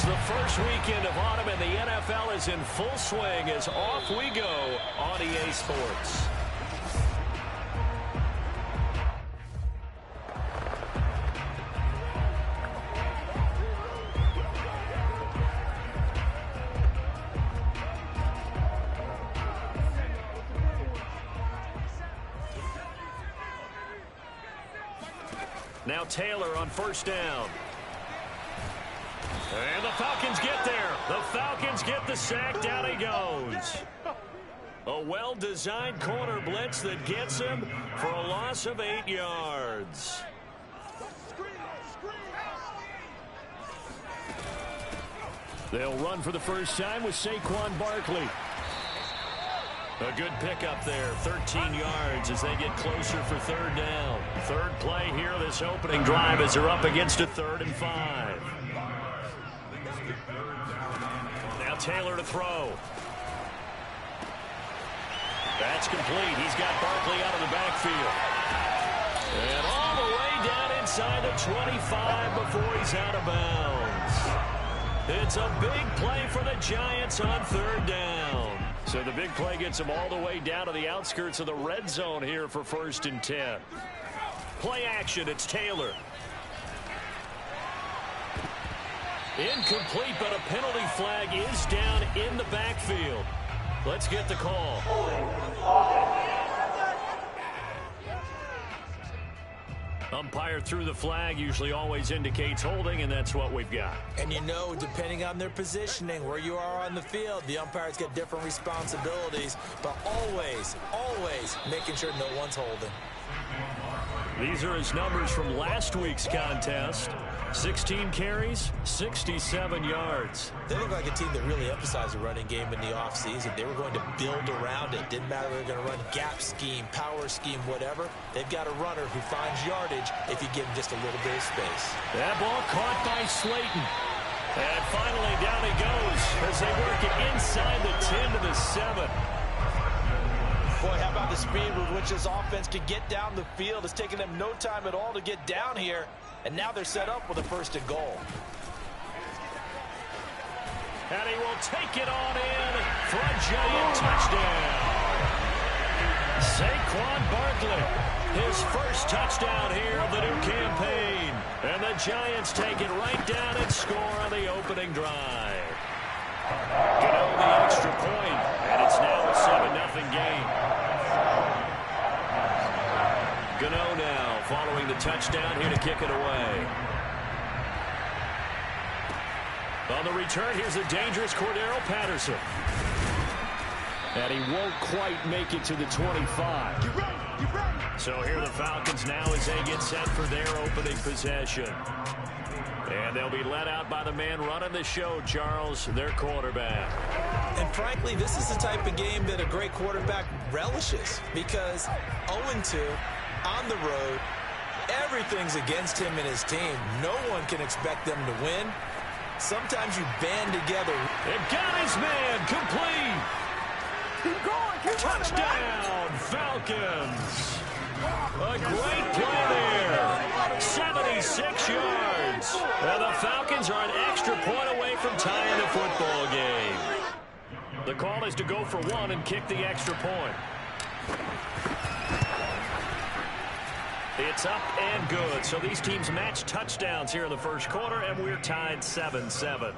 The first weekend of autumn in the NFL is in full swing as off we go on EA Sports. Now Taylor on first down. And the Falcons get there. The Falcons get the sack. Down he goes. A well-designed corner blitz that gets him for a loss of 8 yards. They'll run for the first time with Saquon Barkley. A good pickup there, 13 yards as they get closer for third down. Third play here, this opening drive as they're up against a 3rd and 5. Now Taylor to throw. That's complete. He's got Barkley out of the backfield. And all the way down inside the 25 before he's out of bounds. It's a big play for the Giants on 3rd down. So the big play gets them all the way down to the outskirts of the red zone here for 1st and 10. Play action, it's Taylor. Incomplete, but a penalty flag is down in the backfield. Let's get the call. Umpire threw the flag, usually always indicates holding, and that's what we've got. And you know, depending on their positioning, where you are on the field, the umpires get different responsibilities, but always, always making sure no one's holding. These are his numbers from last week's contest. 16 carries, 67 yards. They look like a team that really emphasized the running game in the offseason. They were going to build around it. Didn't matter if they were going to run gap scheme, power scheme, whatever. They've got a runner who finds yardage if you give him just a little bit of space. That ball caught by Slayton. And finally down he goes as they work it inside the 10 to the 7. Boy, how about the speed with which this offense can get down the field? It's taken them no time at all to get down here. And now they're set up with a 1st and goal. And he will take it on in for a Giant touchdown. Saquon Barkley, his first touchdown here of the new campaign. And the Giants take it right down and score on the opening drive. Gano the extra point, and it's now a 7-0 game. Gano now following the touchdown here to kick it away. On the return, here's a dangerous Cordero Patterson. And he won't quite make it to the 25. So here the Falcons now as they get set for their opening possession. And they'll be let out by the man running the show, Charles, their quarterback. And frankly, this is the type of game that a great quarterback relishes, because 0-2 on the road, everything's against him and his team. No one can expect them to win. Sometimes you band together. It got his man complete. Keep going, touchdown, Falcons. A great play there. 76 yards. And the Falcons are an extra point away from tying the football game. The call is to go for 1 and kick the extra point. It's up and good. So these teams match touchdowns here in the first quarter, and we're tied 7-7.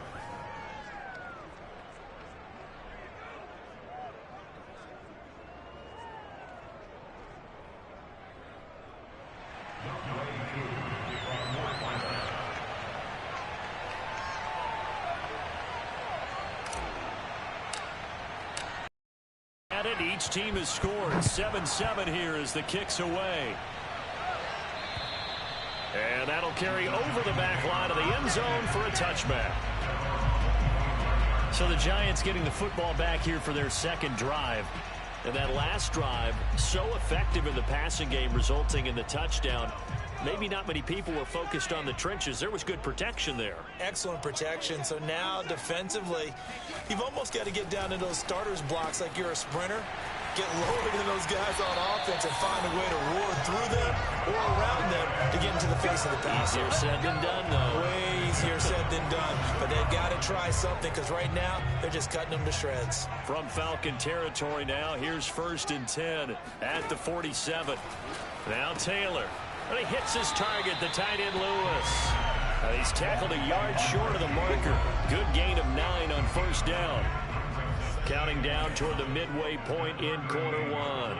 Each team has scored 7-7 here as the kick's away. And that'll carry over the back line of the end zone for a touchback. So the Giants getting the football back here for their second drive. And that last drive, so effective in the passing game, resulting in the touchdown. Maybe not many people were focused on the trenches. There was good protection there. Excellent protection. So now defensively, you've almost got to get down into those starters blocks like you're a sprinter. get lower than those guys on offense and find a way to roar through them or around them to get into the face of the passer. Easier said than done, though. Way easier said than done. But they've got to try something because right now they're just cutting them to shreds. From Falcon territory now, here's 1st and 10 at the 47. Now Taylor. And he hits his target, the tight end Lewis. He's tackled a yard short of the marker. Good gain of 9 on 1st down. Counting down toward the midway point in quarter 1.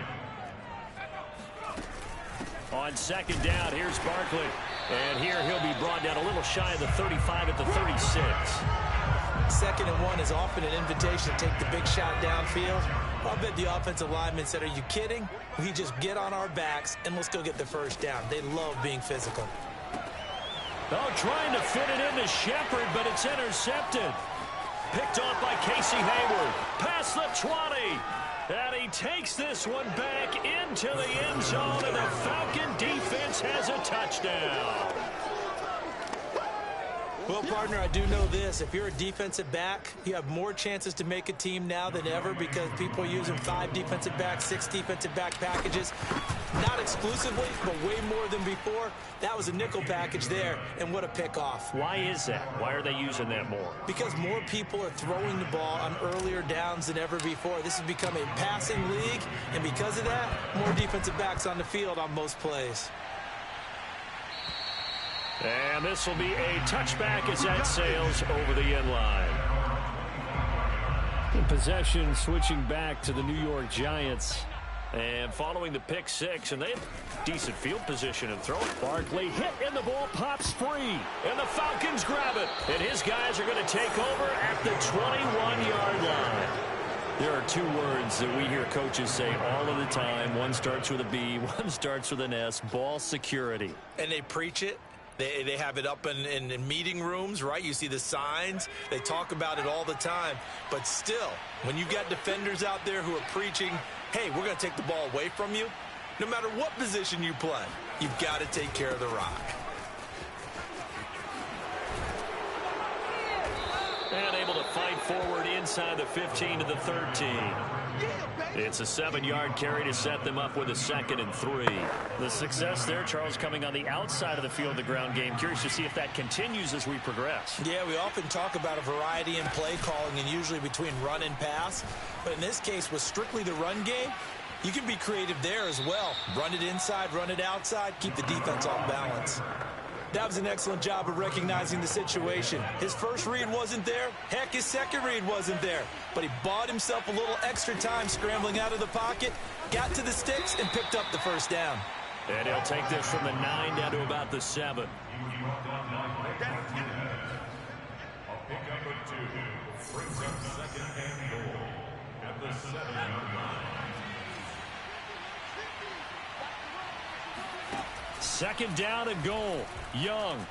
On 2nd down, here's Barkley. And here he'll be brought down a little shy of the 35 at the 36. 2nd and 1 is often an invitation to take the big shot downfield. I bet the offensive lineman said, are you kidding? We just get on our backs and let's go get the 1st down. They love being physical. Oh, trying to fit it into Shepard, but it's intercepted. Picked off by Casey Hayward. Past the 20. And he takes this one back into the end zone, and the Falcon defense has a touchdown. Well, partner, I do know this. If you're a defensive back, you have more chances to make a team now than ever because people are using 5 defensive backs, 6 defensive back packages. Not exclusively, but way more than before. That was a nickel package there, and what a pickoff. Why is that? Why are they using that more? Because more people are throwing the ball on earlier downs than ever before. This has become a passing league, and because of that, more defensive backs on the field on most plays. And this will be a touchback as that sails over the end line. Possession switching back to the New York Giants. And following the pick 6, and they have decent field position and throw. Barkley hit, and the ball pops free. And the Falcons grab it. And his guys are going to take over at the 21-yard line. There are 2 words that we hear coaches say all of the time. One starts with a B, one starts with an S. Ball security. And they preach it. They have it up in meeting rooms, right? You see the signs. They talk about it all the time. But still, when you got defenders out there who are preaching, hey, we're going to take the ball away from you, no matter what position you play, you've got to take care of the rock. And able to fight forward inside the 15 to the 13. It's a 7-yard carry to set them up with a 2nd and 3. The success there, Charles, coming on the outside of the field, the ground game. Curious to see if that continues as we progress. Yeah, we often talk about a variety in play calling and usually between run and pass. But in this case, with strictly the run game, you can be creative there as well. Run it inside, run it outside, keep the defense off balance. That was an excellent job of recognizing the situation. His first read wasn't there. Heck, his second read wasn't there. But he bought himself a little extra time scrambling out of the pocket, got to the sticks, and picked up the 1st down. And he'll take this from the 9 down to about the 7. Second down and goal. Young.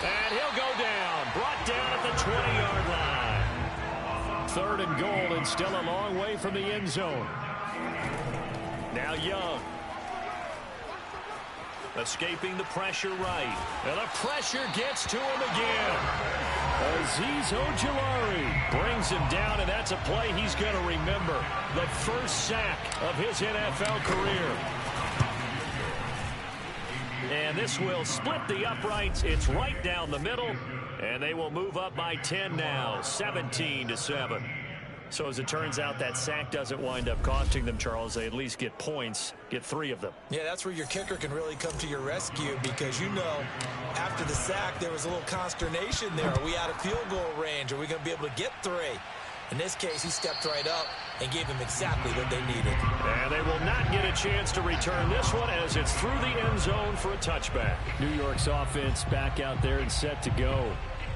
And he'll go down. Brought down at the 20-yard line. 3rd and goal, and still a long way from the end zone. Now Young. Escaping the pressure right. And the pressure gets to him again. Azeez Ojulari brings him down, and that's a play he's going to remember. The first sack of his NFL career. And this will split the uprights. It's right down the middle, and they will move up by 10 now, 17-7. So as it turns out, that sack doesn't wind up costing them, Charles. They at least get points, get 3 of them. Yeah, that's where your kicker can really come to your rescue because, you know, after the sack, there was a little consternation there. Are we out of field goal range? Are we going to be able to get 3? In this case, he stepped right up and gave them exactly what they needed. And they will not get a chance to return this one as it's through the end zone for a touchback. New York's offense back out there and set to go.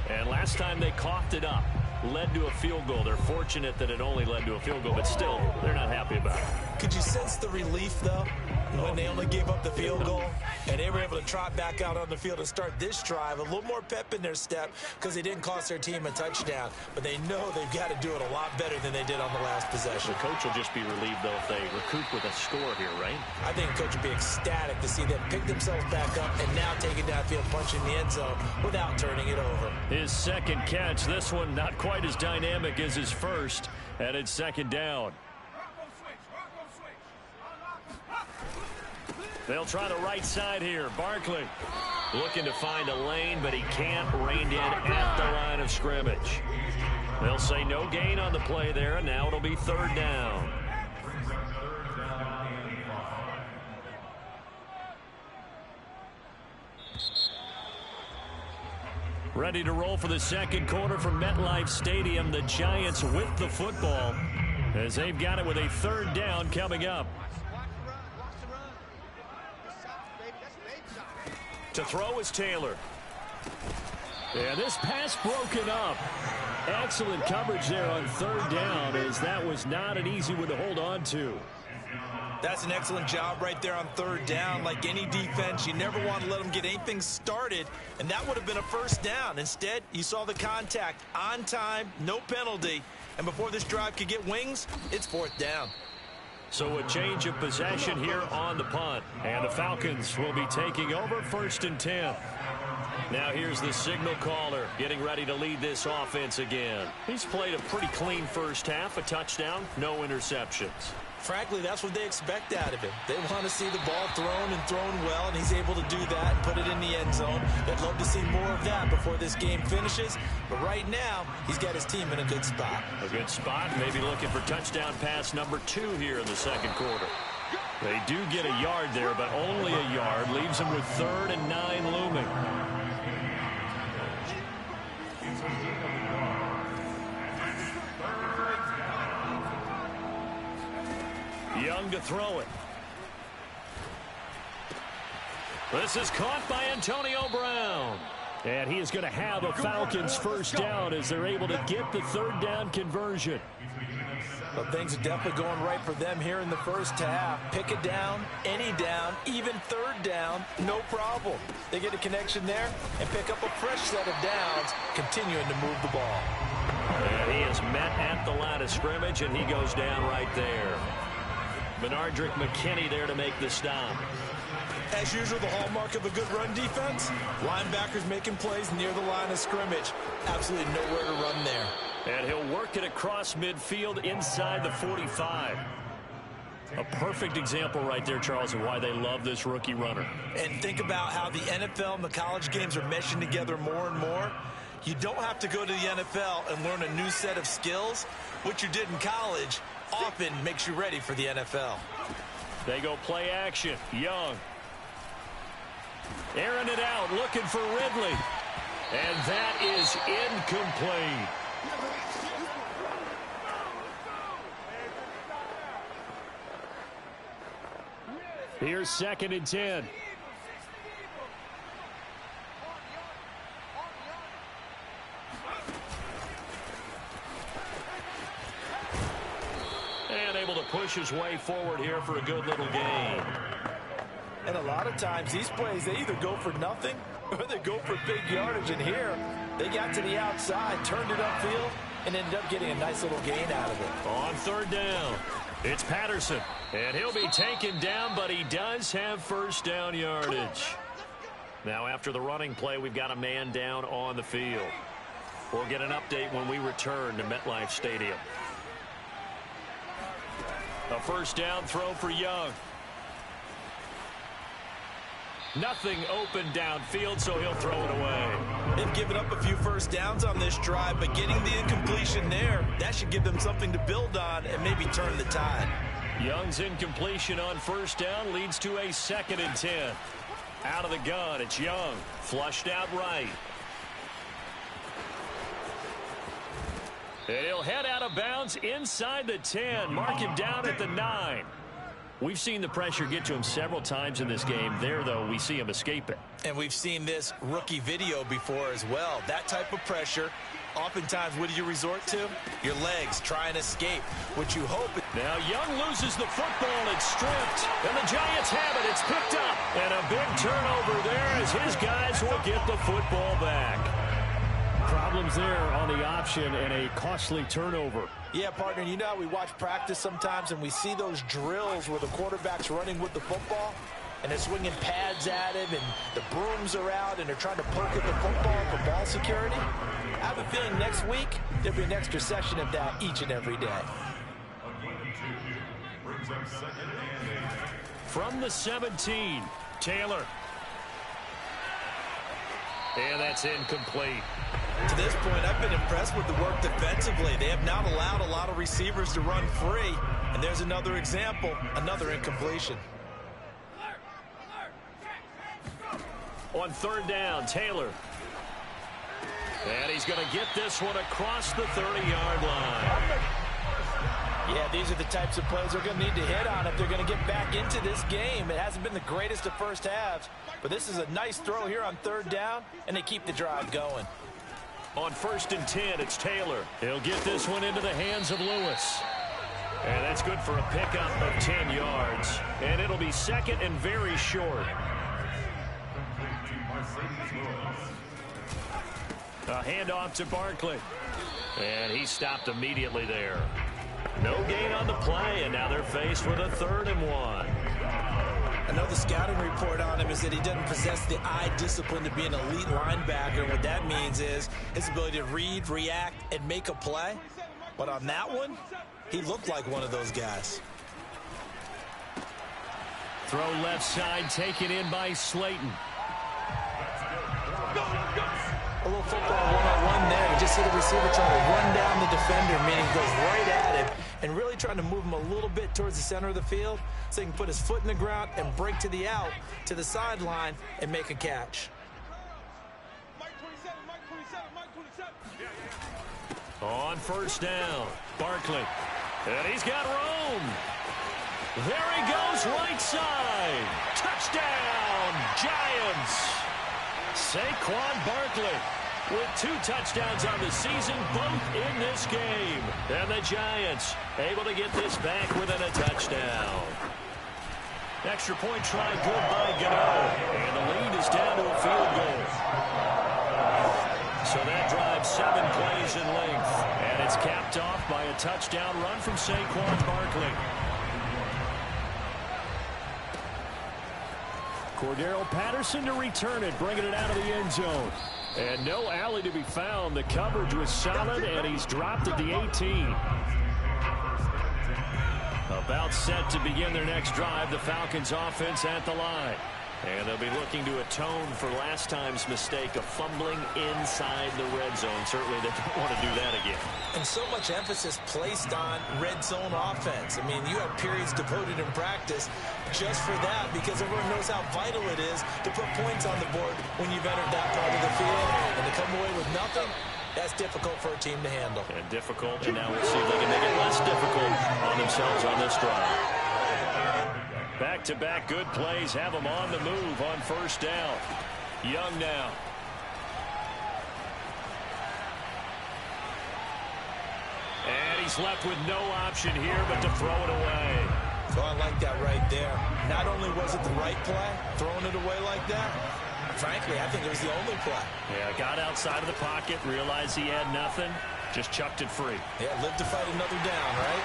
And last time they coughed it up, led to a field goal. They're fortunate that it only led to a field goal, but still, they're not happy about it. Could you sense the relief, though, when they only gave up the field goal and they were able to trot back out on the field and start this drive? A little more pep in their step because they didn't cost their team a touchdown, but they know they've got to do it a lot better than they did on the last possession. The coach will just be relieved, though, if they recoup with a score here, right? I think the coach would be ecstatic to see them pick themselves back up and now take it downfield, punching the end zone without turning it over. His second catch, this one not quite as dynamic as his first, and it's 2nd down. They'll try the right side here. Barkley looking to find a lane, but he can't. Reined in at the line of scrimmage. They'll say no gain on the play there, and now it'll be third down. Ready to roll for the second quarter from MetLife Stadium. The Giants with the football as they've got it with a third down coming up. To throw is Taylor. And this pass broken up. Excellent coverage there on third down, as that was not an easy one to hold on to. That's an excellent job right there on third down. Like any defense, you never want to let them get anything started, and that would have been a first down. Instead, you saw the contact on time, no penalty, and before this drive could get wings, it's fourth down. So a change of possession here on the punt, and the Falcons will be taking over 1st and 10. Now here's the signal caller getting ready to lead this offense again. He's played a pretty clean first half, a touchdown, no interceptions. Frankly, that's what they expect out of him. They want to see the ball thrown and thrown well, and he's able to do that and put it in the end zone. They'd love to see more of that before this game finishes. But right now, he's got his team in a good spot. A good spot, maybe looking for touchdown pass number 2 here in the second quarter. They do get a yard there, but only a yard. Leaves them with 3rd and 9 looming. Young to throw it. This is caught by Antonio Brown. And he is going to have a Falcons first down as they're able to get the third down conversion. But things are definitely going right for them here in the first half. Pick it down, any down, even third down, no problem. They get a connection there and pick up a fresh set of downs, continuing to move the ball. And he is met at the line of scrimmage, and he goes down right there. Benardrick McKinney there to make the stop. As usual, the hallmark of a good run defense, linebackers making plays near the line of scrimmage. Absolutely nowhere to run there. And he'll work it across midfield inside the 45. A perfect example right there, Charles, of why they love this rookie runner. And think about how the NFL and the college games are meshing together more and more. You don't have to go to the NFL and learn a new set of skills. What you did in college often makes you ready for the NFL. They go play action. Young. Airing it out, looking for Ridley. And that is incomplete. Here's 2nd and 10. And able to push his way forward here for a good little gain. And a lot of times these plays, they either go for nothing or they go for big yardage. And here, they got to the outside, turned it upfield, and ended up getting a nice little gain out of it. On third down, it's Patterson. And he'll be taken down, but he does have first down yardage. Now after the running play, we've got a man down on the field. We'll get an update when we return to MetLife Stadium. A first down throw for Young. Nothing open downfield, so he'll throw it away. They've given up a few first downs on this drive, but getting the incompletion there, that should give them something to build on and maybe turn the tide. Young's incompletion on first down leads to a 2nd and 10. Out of the gun, it's Young. Flushed out right. And he'll head out of bounds inside the 10. Mark him down at the 9. We've seen the pressure get to him several times in this game. There, though, we see him escape it. And we've seen this rookie video before as well. That type of pressure, oftentimes, what do you resort to? Your legs try and escape, which you hope. Now Young loses the football. It's stripped. And the Giants have it. It's picked up. And a big turnover there as his guys will get the football back. Problems there on the option and a costly turnover. Yeah, partner, you know how we watch practice sometimes and we see those drills where the quarterback's running with the football and they're swinging pads at him and the brooms are out and they're trying to poke at the football for ball security. I have a feeling next week there'll be an extra session of that each and every day. From the 17, Taylor. And that's incomplete. To this point, I've been impressed with the work defensively. They have not allowed a lot of receivers to run free. And there's another example, another incompletion. On third down, Taylor. And he's going to get this one across the 30-yard line. Yeah, these are the types of plays they're going to need to hit on if they're going to get back into this game. It hasn't been the greatest of first halves, but this is a nice throw here on third down, and they keep the drive going. On 1st and 10, it's Taylor. He'll get this one into the hands of Lewis. And that's good for a pickup of 10 yards. And it'll be second and very short. A handoff to Barkley. And he stopped immediately there. No gain on the play, and now they're faced with a 3rd and 1. I know the scouting report on him is that he doesn't possess the eye discipline to be an elite linebacker. What that means is his ability to read, react, and make a play. But on that one, he looked like one of those guys. Throw left side, taken in by Slayton. A little football one-on-one there. You just see the receiver trying to run down the defender, meaning goes right at him, and really trying to move him a little bit towards the center of the field so he can put his foot in the ground and break to the out, to the sideline, and make a catch. On 1st down, Barkley. And he's got room. There he goes, right side. Touchdown, Giants. Saquon Barkley with 2 touchdowns on the season, both in this game. And the Giants able to get this back within a touchdown. Extra point try good by Gano. And the lead is down to a field goal. So that drives 7 plays in length. And it's capped off by a touchdown run from Saquon Barkley. Cordero Patterson to return it, bringing it out of the end zone. And no alley to be found. The coverage was solid, and he's dropped at the 18. About set to begin their next drive, the Falcons offense at the line. And they'll be looking to atone for last time's mistake of fumbling inside the red zone. Certainly they don't want to do that again. And so much emphasis placed on red zone offense. I mean, you have periods devoted in practice just for that because everyone knows how vital it is to put points on the board when you've entered that part of the field. And to come away with nothing, that's difficult for a team to handle. And difficult, and now we'll see if they can make it less difficult on themselves on this drive. Back-to-back good plays have them on the move on 1st down. Young now. And he's left with no option here but to throw it away. So I like that right there. Not only was it the right play, throwing it away like that, frankly, I think it was the only play. Yeah, got outside of the pocket, realized he had nothing, just chucked it free. Yeah, live to fight another down, right?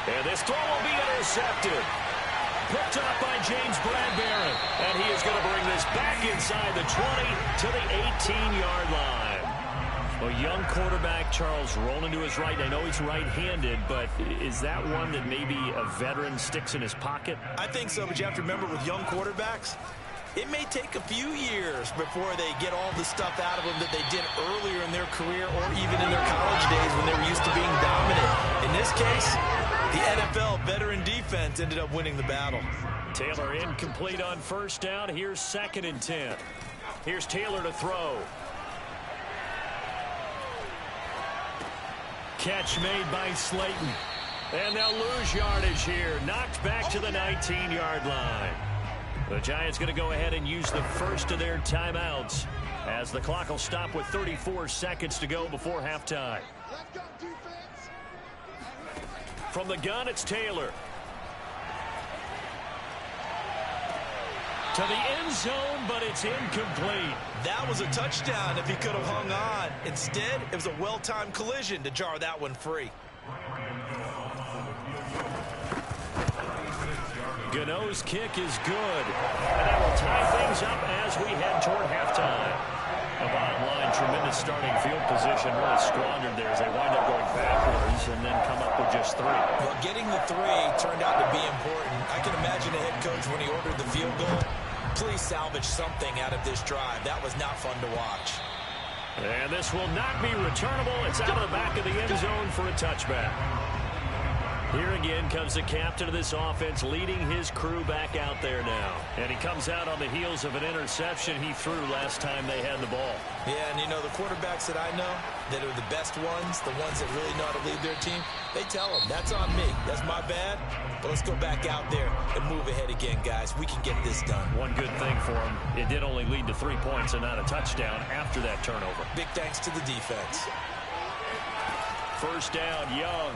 And this throw will be intercepted. Picked up by James Bradbury. And he is going to bring this back inside the 20 to the 18-yard line. A young quarterback, Charles, rolling to his right. I know he's right-handed, but is that one that maybe a veteran sticks in his pocket? I think so, but you have to remember with young quarterbacks, it may take a few years before they get all the stuff out of them that they did earlier in their career or even in their college days when they were used to being dominant. In this case, the NFL veteran defense ended up winning the battle. Taylor incomplete on 1st down. Here's 2nd and 10. Here's Taylor to throw. Catch made by Slayton. And they'll lose yardage here. Knocked back to the 19-yard line. The Giants going to go ahead and use the first of their timeouts as the clock will stop with 34 seconds to go before halftime. From the gun, it's Taylor. To the end zone, but it's incomplete. That was a touchdown if he could have hung on. Instead, it was a well-timed collision to jar that one free. Gano's kick is good. And that will tie things up as we head toward halftime. A bottom line, tremendous starting field position really squandered there as they wind up going backwards and then come up with just 3. Well, getting the 3 turned out to be important. I can imagine the head coach when he ordered the field goal. Please salvage something out of this drive. That was not fun to watch. And this will not be returnable. It's out of the back of the end zone for a touchback. Here again comes the captain of this offense leading his crew back out there now. And he comes out on the heels of an interception he threw last time they had the ball. Yeah, and you know, the quarterbacks that I know that are the best ones, the ones that really know how to lead their team, they tell them, that's on me. That's my bad. But let's go back out there and move ahead again, guys. We can get this done. One good thing for him, it did only lead to 3 points and not a touchdown after that turnover. Big thanks to the defense. First down, Young.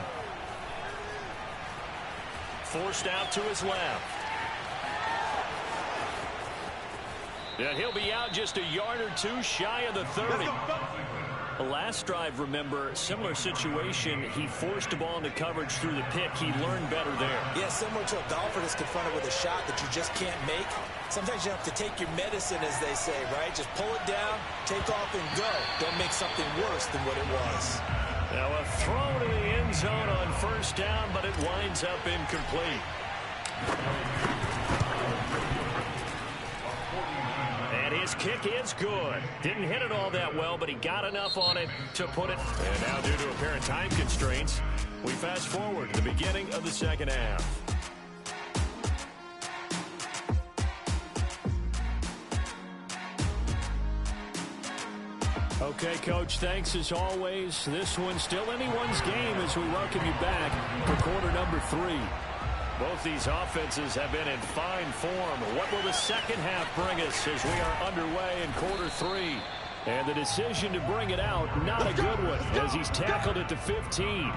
Forced out to his left. And he'll be out just a yard or 2 shy of the 30. The last drive, remember, similar situation. He forced the ball into coverage through the pick. He learned better there. Yeah, similar to a golfer that's confronted with a shot that you just can't make. Sometimes you have to take your medicine, as they say, right? Just pull it down, take off, and go. Don't make something worse than what it was. Now a throw to the end zone on first down, but it winds up incomplete. And his kick is good. Didn't hit it all that well, but he got enough on it to put it. And now due to apparent time constraints, we fast forward to the beginning of the second half. Okay, Coach, thanks as always. This one's still anyone's game as we welcome you back for quarter number 3. Both these offenses have been in fine form. What will the second half bring us as we are underway in quarter 3? And the decision to bring it out, not a good one, as he's tackled it to 15.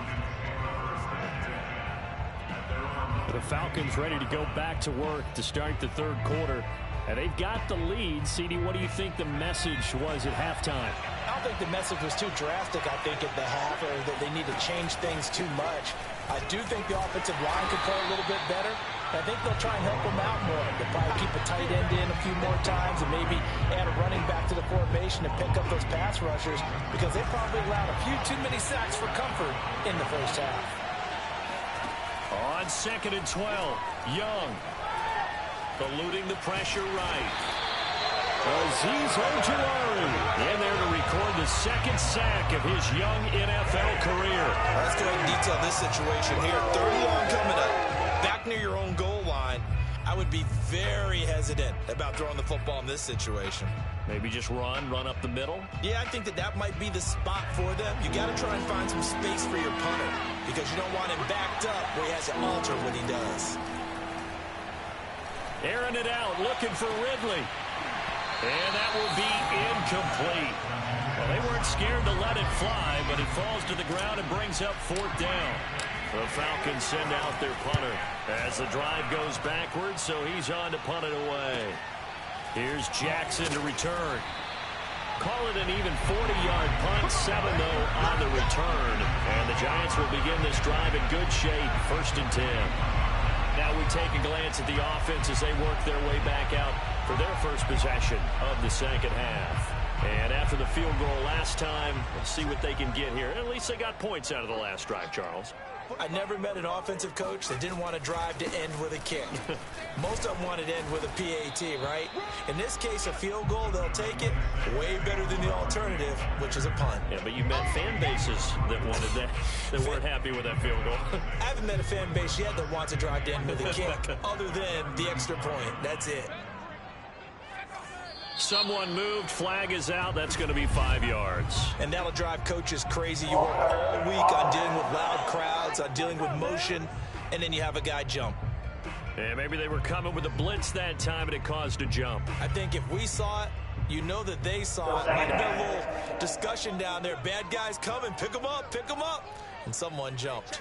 The Falcons ready to go back to work to start the third quarter. And they've got the lead. CD, what do you think the message was at halftime? I don't think the message was too drastic, I think, at the half, or that they need to change things too much. I do think the offensive line could play a little bit better. I think they'll try and help them out more. They'll probably keep a tight end in a few more times and maybe add a running back to the formation and pick up those pass rushers because they probably allowed a few too many sacks for comfort in the first half. On 2nd and 12, Young. Eluding the pressure right. Azeez Ojulari in there to record the 2nd sack of his young NFL career. Let's go ahead and detail this situation here. 3rd and long coming up. Back near your own goal line. I would be very hesitant about throwing the football in this situation. Maybe just run up the middle? Yeah, I think that might be the spot for them. You got to try and find some space for your punter because you don't want him backed up where he has to alter what he does. Airing it out, looking for Ridley. And that will be incomplete. Well, they weren't scared to let it fly, but it falls to the ground and brings up 4th down. The Falcons send out their punter as the drive goes backwards, so he's on to punt it away. Here's Jackson to return. Call it an even 40-yard punt, 7 though on the return. And the Giants will begin this drive in good shape, 1st and 10. Now we take a glance at the offense as they work their way back out for their first possession of the second half. And after the field goal last time, let's see what they can get here. At least they got points out of the last drive, Charles. I never met an offensive coach that didn't want to drive to end with a kick. Most of them wanted to end with a PAT, right? In this case, a field goal, they'll take it. Way better than the alternative, which is a punt. Yeah, but you met fan bases that wanted that, that weren't happy with that field goal. I haven't met a fan base yet that wants to drive to end with a kick, other than the extra point. That's it. Someone moved, flag is out, that's going to be 5 yards. And that'll drive coaches crazy. You work all week on dealing with loud crowds, on dealing with motion, and then you have a guy jump. And maybe they were coming with a blitz that time and it caused a jump. I think if we saw it, you know that they saw it. Might have been a little discussion down there. Bad guys coming, pick them up, pick them up. And someone jumped.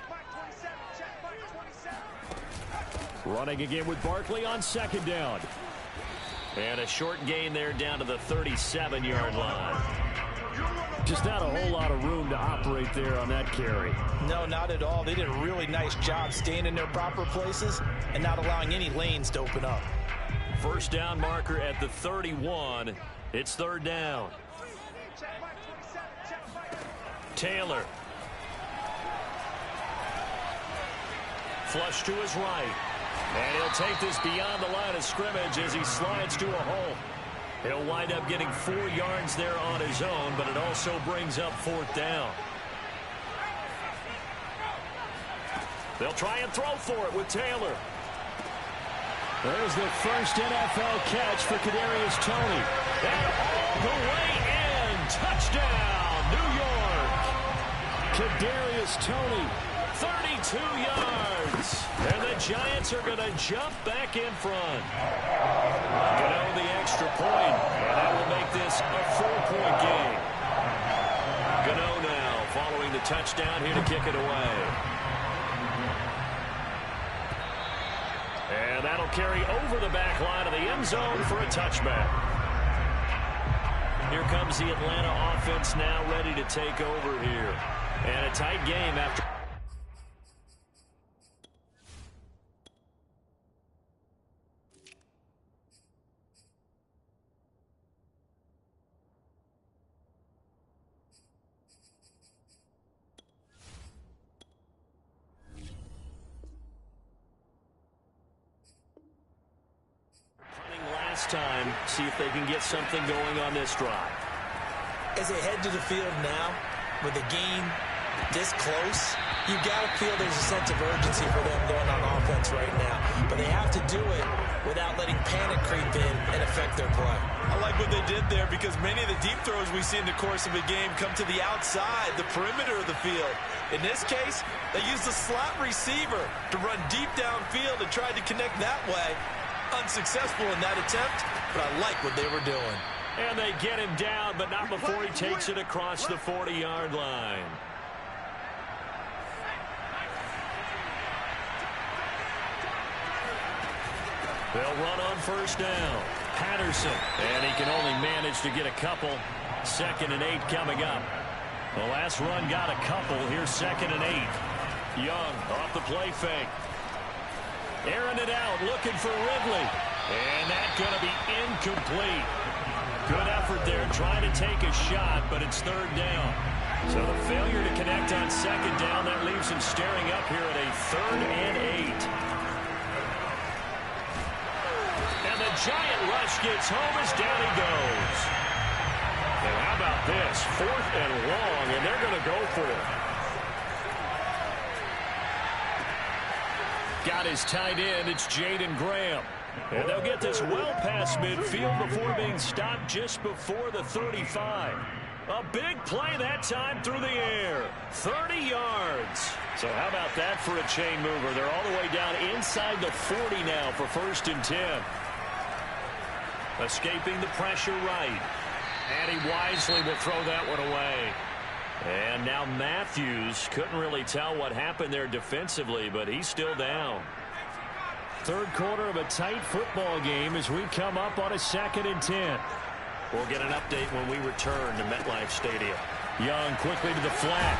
Running again with Barkley on 2nd down. And a short gain there down to the 37-yard line. Just not a whole lot of room to operate there on that carry. No, not at all. They did a really nice job staying in their proper places and not allowing any lanes to open up. First down marker at the 31. It's 3rd down. Taylor. Flush to his right. And he'll take this beyond the line of scrimmage as he slides to a hole. He'll wind up getting 4 yards there on his own, but it also brings up 4th down. They'll try and throw for it with Taylor. There's the first NFL catch for Kadarius Toney. And all the way in. Touchdown, New York. Kadarius Toney. 32 yards. And the Giants are going to jump back in front. Gano the extra point, and that will make this a 4-point game. Gano now following the touchdown here to kick it away. And that'll carry over the back line of the end zone for a touchback. Here comes the Atlanta offense now ready to take over here. And a tight game after. Time, see if they can get something going on this drive. As they head to the field now, with the game this close, you've got to feel there's a sense of urgency for them going on offense right now. But they have to do it without letting panic creep in and affect their play. I like what they did there because many of the deep throws we see in the course of a game come to the outside, the perimeter of the field. In this case, they used the slot receiver to run deep downfield and tried to connect that way. Unsuccessful in that attempt, but I like what they were doing. And they get him down, but not before he takes it across the 40-yard line. They'll run on first down. Patterson, and he can only manage to get a couple. 2nd and 8 coming up. The last run got a couple. Here's 2nd and 8. Young off the play fake. Airing it out, looking for Ridley. And that's going to be incomplete. Good effort there, trying to take a shot, but it's 3rd down. So the failure to connect on 2nd down, that leaves him staring up here at a 3rd and 8. And the giant rush gets home as down he goes. And how about this? 4th and long, and they're going to go for it. Got his tight end. It's Jaden Graham. And they'll get this well past midfield before being stopped just before the 35. A big play that time through the air. 30 yards. So how about that for a chain mover? They're all the way down inside the 40 now for 1st and 10. Escaping the pressure right. And he wisely will throw that one away. And now Matthews couldn't really tell what happened there defensively, but he's still down. 3rd quarter of a tight football game as we come up on a 2nd and 10. We'll get an update when we return to MetLife Stadium. Young quickly to the flat.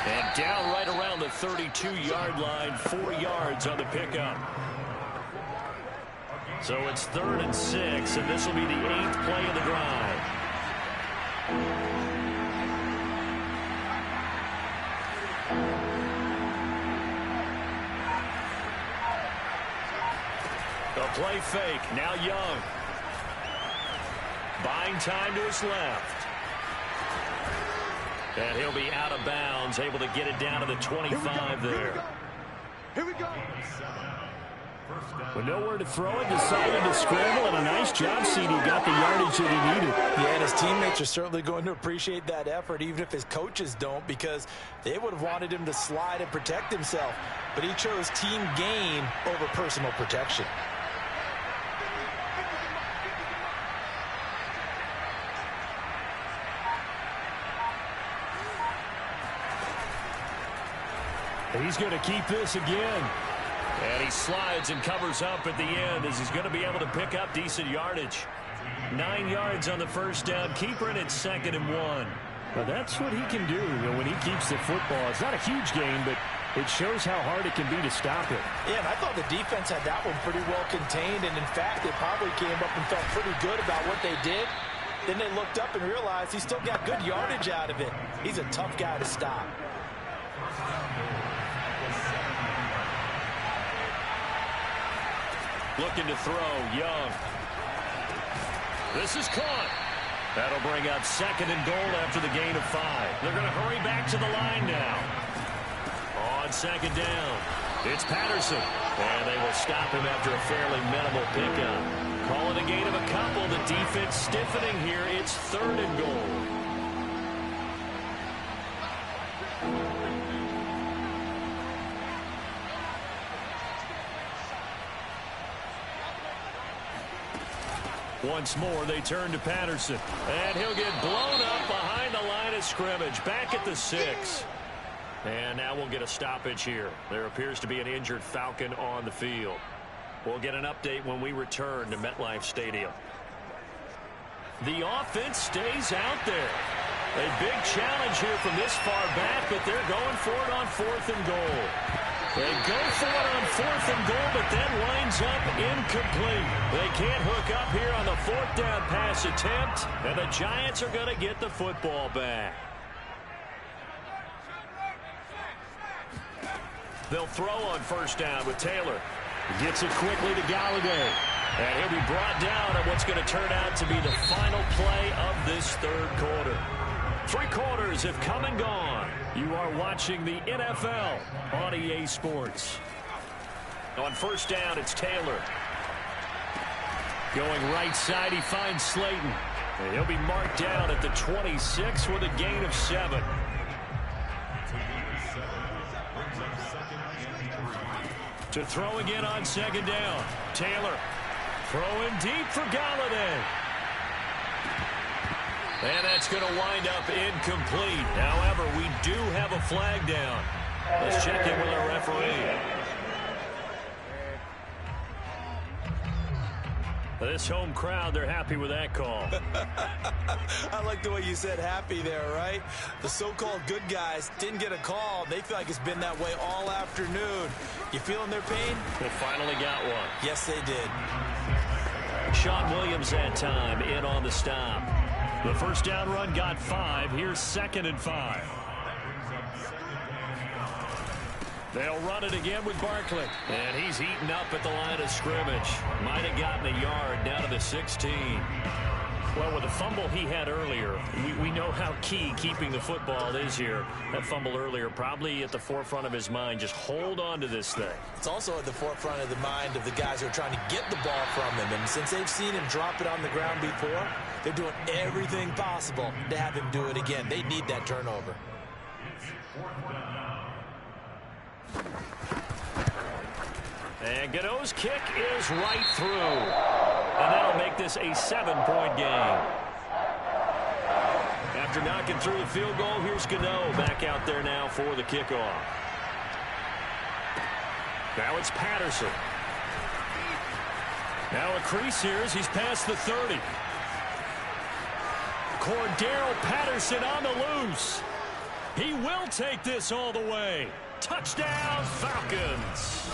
And down right around the 32-yard line, 4 yards on the pickup. So it's 3rd and 6, and this will be the 8th play of the drive. A play fake. Now Young. Buying time to his left. And he'll be out of bounds, able to get it down to the 25 there. Here we go. With nowhere to throw it, decided to scramble, and a nice job, CD. Got the yardage that he needed. Yeah, and his teammates are certainly going to appreciate that effort, even if his coaches don't, because they would have wanted him to slide and protect himself. But he chose team gain over personal protection. He's going to keep this again. And he slides and covers up at the end as he's going to be able to pick up decent yardage. 9 yards on the first down. Keeper in at 2nd and 1. Well, that's what he can do when he keeps the football. It's not a huge gain, but it shows how hard it can be to stop it. Yeah, and I thought the defense had that one pretty well contained, and in fact, they probably came up and felt pretty good about what they did. Then they looked up and realized he still got good yardage out of it. He's a tough guy to stop. Looking to throw, Young. This is caught. That'll bring up 2nd and goal after the gain of 5. They're going to hurry back to the line now. On 2nd down, it's Patterson. And they will stop him after a fairly minimal pickup. Call it a gain of a couple. The defense stiffening here. It's 3rd and goal. Once more, they turn to Patterson. And he'll get blown up behind the line of scrimmage. Back at the 6. And now we'll get a stoppage here. There appears to be an injured Falcon on the field. We'll get an update when we return to MetLife Stadium. The offense stays out there. A big challenge here from this far back, but they're going for it on 4th and goal. They go for it on 4th and goal, but then winds up incomplete. They can't hook up here on the 4th down pass attempt, and the Giants are going to get the football back. They'll throw on 1st down with Taylor. Gets it quickly to Galladay. And he'll be brought down at what's going to turn out to be the final play of this 3rd quarter. 3 quarters have come and gone. You are watching the NFL on EA Sports. On 1st down, it's Taylor. Going right side, he finds Slayton. And he'll be marked down at the 26 with a gain of 7. To throw again on 2nd down. Taylor throwing deep for Galladay. And that's going to wind up incomplete. However, we do have a flag down. Let's check in with our referee. This home crowd, they're happy with that call. I like the way you said happy there, right? The so-called good guys didn't get a call. They feel like it's been that way all afternoon. You feeling their pain? They finally got one. Yes, they did. Sean Williams that time in on the stop. The 1st down run got 5. Here's 2nd and 5. They'll run it again with Barkley. And he's eaten up at the line of scrimmage. Might have gotten a yard down to the 16. Well, with the fumble he had earlier, we know how key keeping the football is here. That fumble earlier probably at the forefront of his mind. Just hold on to this thing. It's also at the forefront of the mind of the guys who are trying to get the ball from him. And since they've seen him drop it on the ground before, they're doing everything possible to have him do it again. They need that turnover. And Gano's kick is right through. And that'll make this a 7-point game. After knocking through the field goal, here's Gano back out there now for the kickoff. Now it's Patterson. Now a crease here as he's past the 30. Cordero Patterson on the loose. He will take this all the way. Touchdown, Falcons.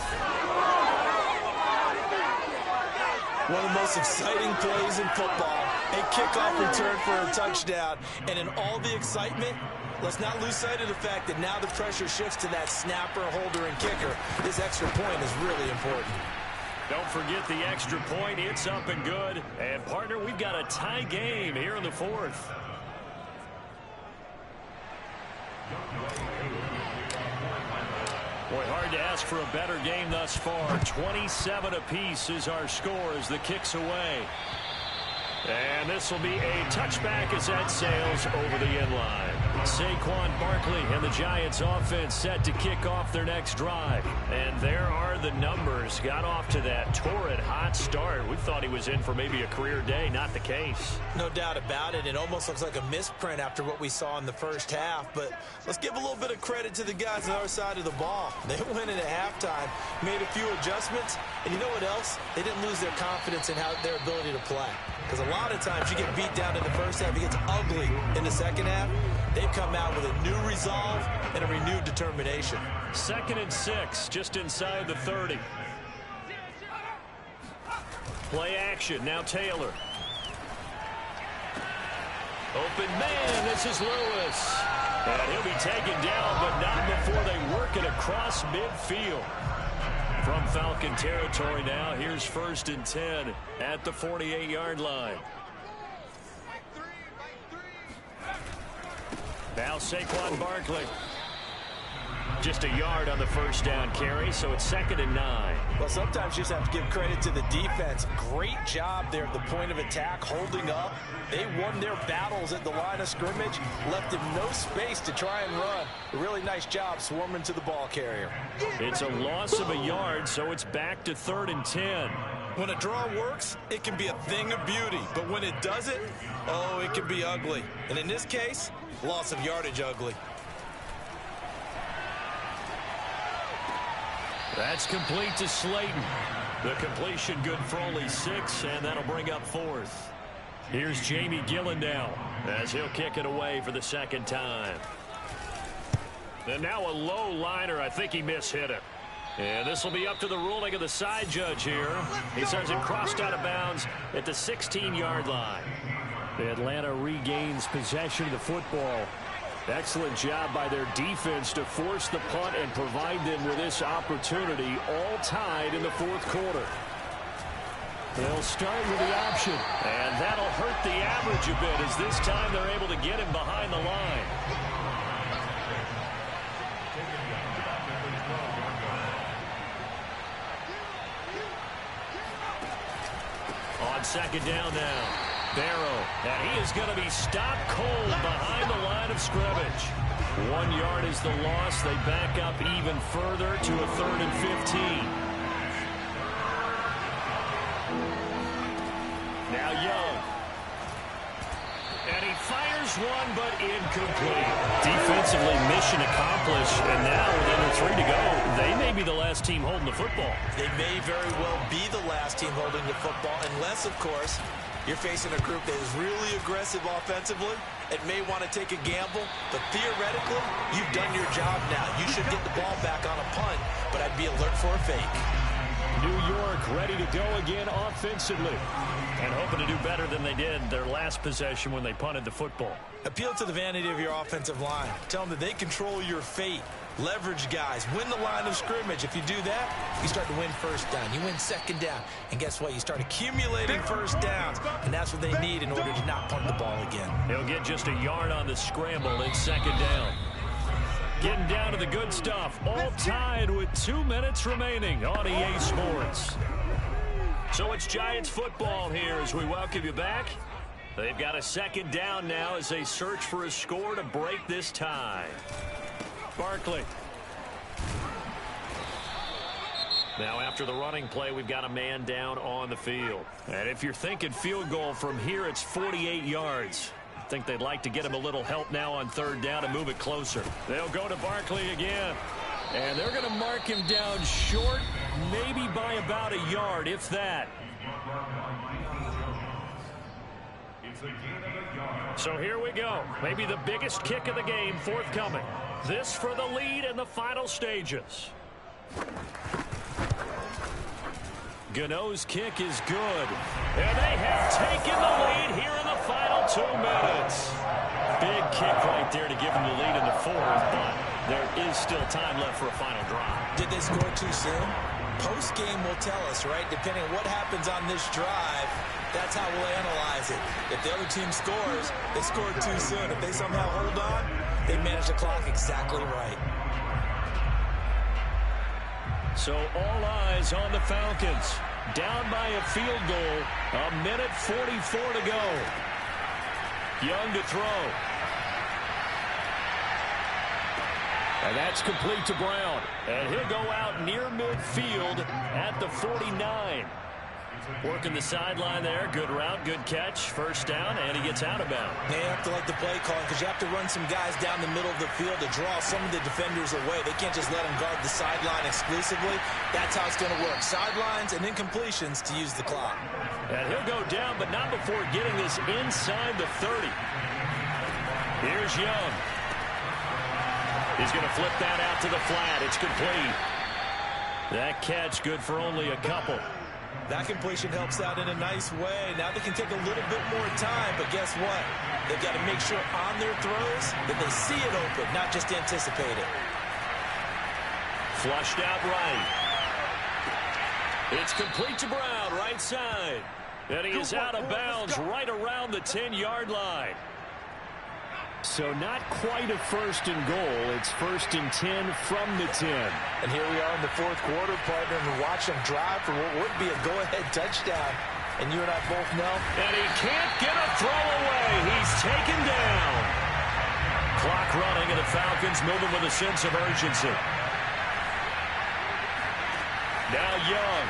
One of the most exciting plays in football. A kickoff return for a touchdown. And in all the excitement, let's not lose sight of the fact that now the pressure shifts to that snapper, holder, and kicker. This extra point is really important. Don't forget the extra point. It's up and good. And, partner, we've got a tie game here in the 4th. Boy, hard to ask for a better game thus far. 27 apiece is our score as the kick's away. And this will be a touchback as that sails over the end line. Saquon Barkley and the Giants offense set to kick off their next drive. And there are the numbers. Got off to that torrid hot start. We thought he was in for maybe a career day. Not the case. No doubt about it. It almost looks like a misprint after what we saw in the first half. But let's give a little bit of credit to the guys on the other side of the ball. They went in at halftime, made a few adjustments. And you know what else? They didn't lose their confidence in their ability to play. Because a lot of times you get beat down in the first half, it gets ugly in the second half. They've come out with a new resolve and a renewed determination. 2nd and 6, just inside the 30. Play action, now Taylor. Open man, this is Lewis. And he'll be taken down, but not before they work it across midfield. From Falcon territory now, here's 1st and 10 at the 48-yard line. Now Saquon Barkley. Just a yard on the first down carry, so it's 2nd and 9. Well, sometimes you just have to give credit to the defense. Great job there at the point of attack, holding up. They won their battles at the line of scrimmage, left him no space to try and run. A really nice job swarming to the ball carrier. It's a loss of a yard, so it's back to 3rd and 10. When a draw works, it can be a thing of beauty. But when it doesn't, oh, it can be ugly. And in this case, loss of yardage ugly. That's complete to Slayton. The completion good for only 6, and that'll bring up 4th. Here's Jamie Gillen now as he'll kick it away for the 2nd time. And now a low liner. I think he mishit it. And this will be up to the ruling of the side judge here. He says it crossed out of bounds at the 16-yard line. Atlanta regains possession of the football. Excellent job by their defense to force the punt and provide them with this opportunity, all tied in the 4th quarter. They'll start with the option, and that'll hurt the average a bit as this time they're able to get him behind the line. On 2nd down now. Barrow, and he is going to be stopped cold behind the line of scrimmage. 1 yard is the loss. They back up even further to a 3rd and 15. Now Young. And he fires one, but incomplete. Defensively, mission accomplished, and now with under 3 to go, they may be the last team holding the football. They may very well be the last team holding the football, unless, of course, you're facing a group that is really aggressive offensively and may want to take a gamble, but theoretically, you've done your job now. You should get the ball back on a punt, but I'd be alert for a fake. New York ready to go again offensively and hoping to do better than they did their last possession when they punted the football. Appeal to the vanity of your offensive line. Tell them that they control your fate. Leverage guys. Win the line of scrimmage. If you do that, you start to win 1st down. You win 2nd down. And guess what? You start accumulating 1st downs. And that's what they need in order to not punt the ball again. He'll get just a yard on the scramble in 2nd down. Getting down to the good stuff. All tied with 2 minutes remaining on EA Sports. So it's Giants football here as we welcome you back. They've got a 2nd down now as they search for a score to break this tie. Barkley. Now after the running play, we've got a man down on the field. And if you're thinking field goal from here, it's 48 yards. I think they'd like to get him a little help now on 3rd down and move it closer. They'll go to Barkley again. And they're going to mark him down short, maybe by about a yard, if that. So here we go. Maybe the biggest kick of the game forthcoming. This for the lead in the final stages. Gano's kick is good. And they have taken the lead here in the final 2 minutes. Big kick right there to give them the lead in the 4th, but there is still time left for a final drive. Did they score too soon? Post-game will tell us, right? Depending on what happens on this drive, that's how we'll analyze it. If the other team scores, they scored too soon. If they somehow hold on, they manage the clock exactly right. So all eyes on the Falcons. Down by a field goal. 1:44 to go. Young to throw. And that's complete to Brown. And he'll go out near midfield at the 49. Working the sideline there. Good route, good catch. 1st down, and he gets out of bounds. They have to like the play call because you have to run some guys down the middle of the field to draw some of the defenders away. They can't just let them guard the sideline exclusively. That's how it's going to work. Sidelines and incompletions to use the clock. And he'll go down, but not before getting this inside the 30. Here's Young. He's going to flip that out to the flat. It's complete. That catch good for only a couple. That completion helps out in a nice way. Now they can take a little bit more time, but guess what? They've got to make sure on their throws that they see it open, not just anticipate it. Flushed out right. It's complete to Brown, right side. And he is out of bounds right around the 10-yard line. So not quite a first and goal. It's 1st and 10 from the 10. And here we are in the fourth quarter, partner, and watch them drive for what would be a go-ahead touchdown. And you and I both know. And he can't get a throw away. He's taken down. Clock running, and the Falcons moving with a sense of urgency. Now Young.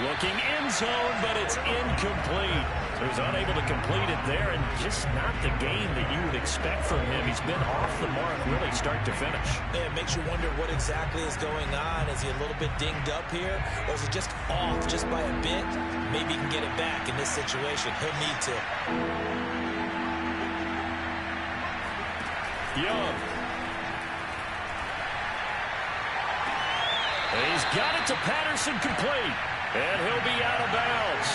Looking end zone, but it's incomplete. He was unable to complete it there, and just not the game that you would expect from him. He's been off the mark really start to finish. Yeah, it makes you wonder what exactly is going on. Is he a little bit dinged up here, or is it just off just by a bit? Maybe he can get it back in this situation. He'll need to. Young. He's got it to Patterson, complete. And he'll be out of bounds.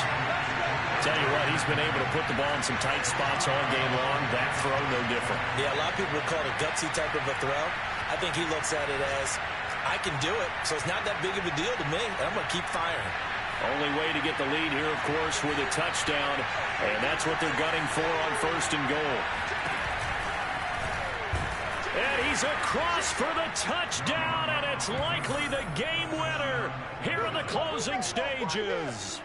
Tell you what, he's been able to put the ball in some tight spots all game long. That throw, no different. Yeah, a lot of people would call it a gutsy type of a throw. I think he looks at it as, I can do it, so it's not that big of a deal to me, and I'm going to keep firing. Only way to get the lead here, of course, with a touchdown. And that's what they're gunning for on 1st and goal. And he's across for the touchdown, and it's likely the game winner here in the closing stages.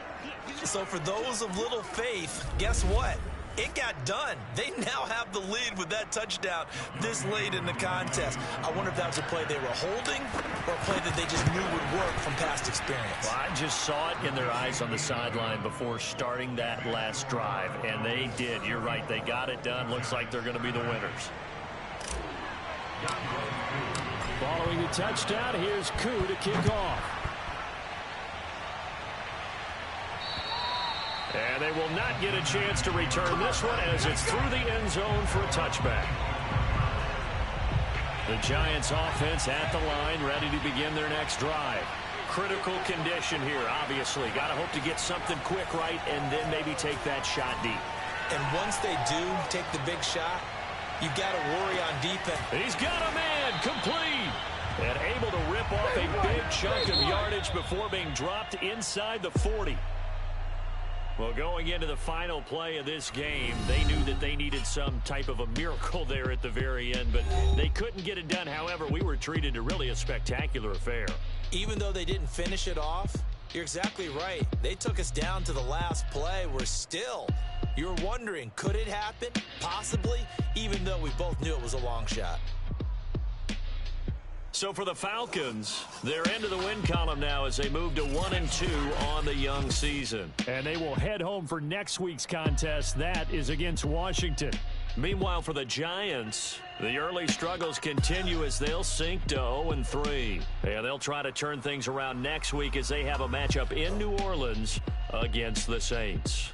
So for those of little faith, guess what? It got done. They now have the lead with that touchdown this late in the contest. I wonder if that was a play they were holding or a play that they just knew would work from past experience. Well, I just saw it in their eyes on the sideline before starting that last drive, and they did. You're right. They got it done. Looks like they're going to be the winners. Following the touchdown, here's Koo to kick off. And they will not get a chance to return this one as it's through the end zone for a touchback. The Giants offense at the line, ready to begin their next drive. Critical condition here, obviously. Got to hope to get something quick right and then maybe take that shot deep. And once they do take the big shot, you've got to worry on defense. He's got a man, complete. And able to rip off a big chunk of yardage before being dropped inside the 40. Well, going into the final play of this game, they knew that they needed some type of a miracle there at the very end, but they couldn't get it done. However, we were treated to really a spectacular affair. Even though they didn't finish it off, you're exactly right. They took us down to the last play. We're still, you're wondering, could it happen? Possibly, even though we both knew it was a long shot. So for the Falcons, they're into the win column now as they move to 1-2 on the young season. And they will head home for next week's contest. That is against Washington. Meanwhile, for the Giants, the early struggles continue as they'll sink to 0-3. And they'll try to turn things around next week as they have a matchup in New Orleans against the Saints.